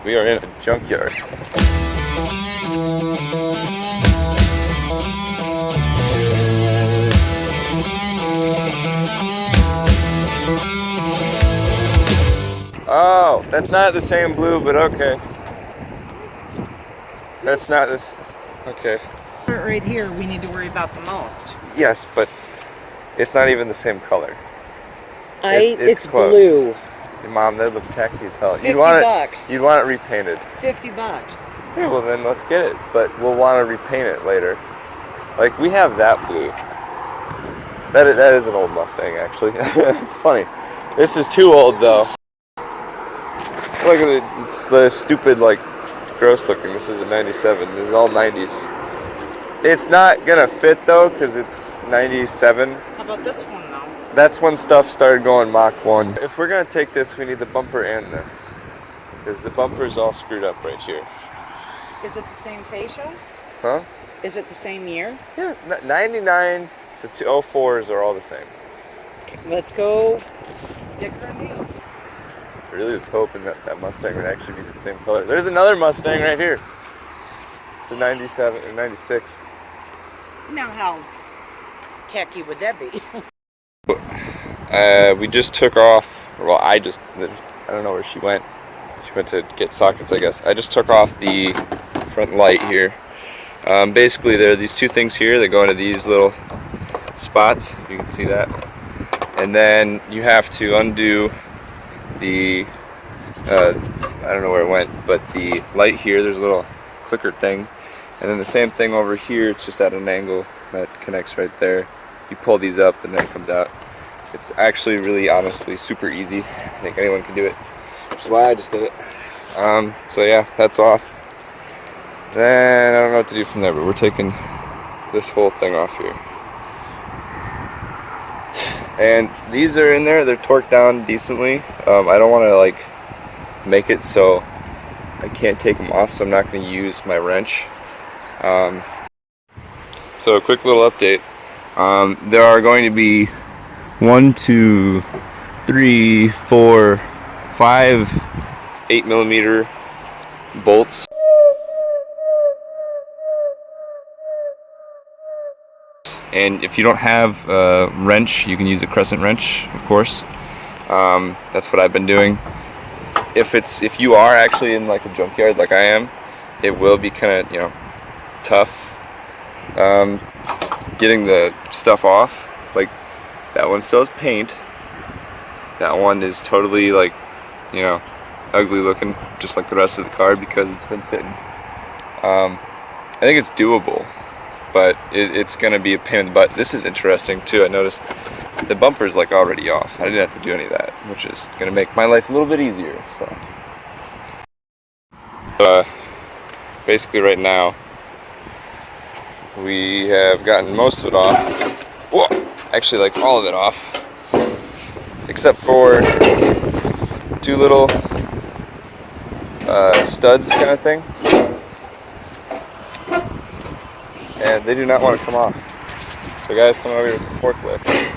We are in a junkyard. Oh, that's not the same blue, but okay. That's not this. Okay. Right here, we need to worry about the most. Yes, but it's not even the same color. It's close. blue. Mom, they look tacky as hell. $50 bucks. You'd want it repainted. $50. Okay, well then let's get it. But we'll want to repaint it later. Like we have that blue. That is an old Mustang actually. It's funny. This is too old though. Look at it. It's the stupid like gross looking. This is a 97. This is all 90s. It's not gonna fit though because it's 97. How about this one though? That's when stuff started going Mach 1. If we're gonna take this, we need the bumper and this. Because the bumper's all screwed up right here. Is it the same fascia? Huh? Is it the same year? Yeah, 99 to 04s are all the same. Let's go Dick Grundy. I really was hoping that Mustang would actually be the same color. There's another Mustang right here. It's a 97 or 96. Now how tacky would that be? We just took off, well I don't know where she went. She went to get sockets I guess. I just took off the front light here. Basically there are these two things here that go into these little spots, you can see that. And then you have to undo the, I don't know where it went, but the light here, there's a little clicker thing. And then the same thing over here, it's just at an angle that connects right there. You pull these up and then it comes out. It's actually really honestly super easy. I think anyone can do it, which is why I just did it. So yeah, that's off. Then I don't know what to do from there, but we're taking this whole thing off here. And these are in there, they're torqued down decently. I don't want to like make it so I can't take them off, so I'm not going to use my wrench. So a quick little update. There are going to be 1, 2, 3, 4, 5 8mm bolts. And if you don't have a wrench, you can use a crescent wrench, of course. That's what I've been doing. If you are actually in like a junkyard like I am, it will be kind of, tough getting the stuff off. Like that one still has paint. That one is totally like, ugly looking, just like the rest of the car because it's been sitting. I think it's doable, but it's gonna be a pain in the butt. This is interesting too. I noticed the bumper's like already off. I didn't have to do any of that, which is gonna make my life a little bit easier. So basically right now we have gotten most of it off. Whoa, actually like all of it off, except for two little studs kind of thing. And they do not want to come off. So guys coming over here with the forklift.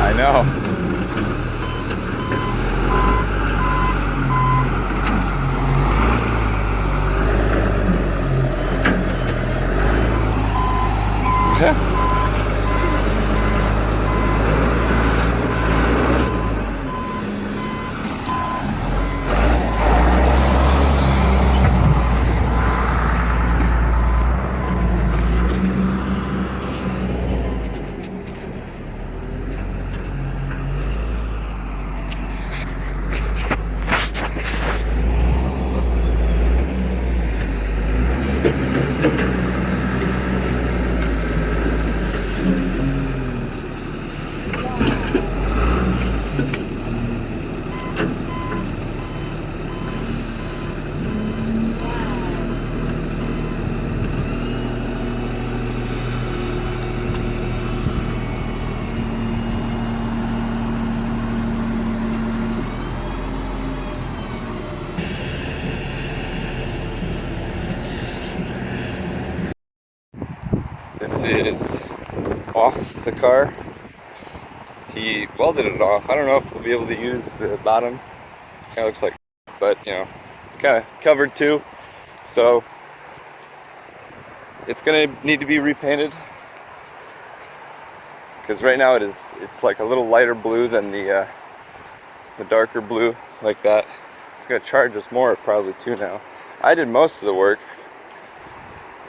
I know. is off the car. He welded it off. I don't know if we'll be able to use the bottom. Kind of looks like, but you know, it's kind of covered too. So it's gonna need to be repainted. Because right now it's like a little lighter blue than the darker blue like that. It's gonna charge us more probably too now. I did most of the work.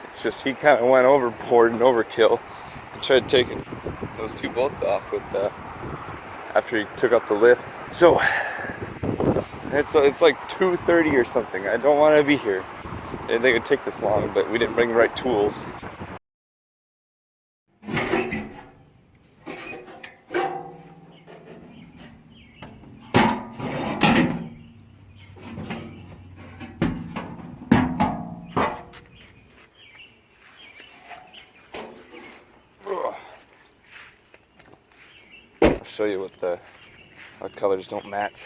It's just he kind of went overboard and overkill and tried taking those two bolts off with after he took up the lift. So it's like 2:30 or something. I don't want to be here. I didn't think it'd take this long, but we didn't bring the right tools. I'll show you what colors don't match.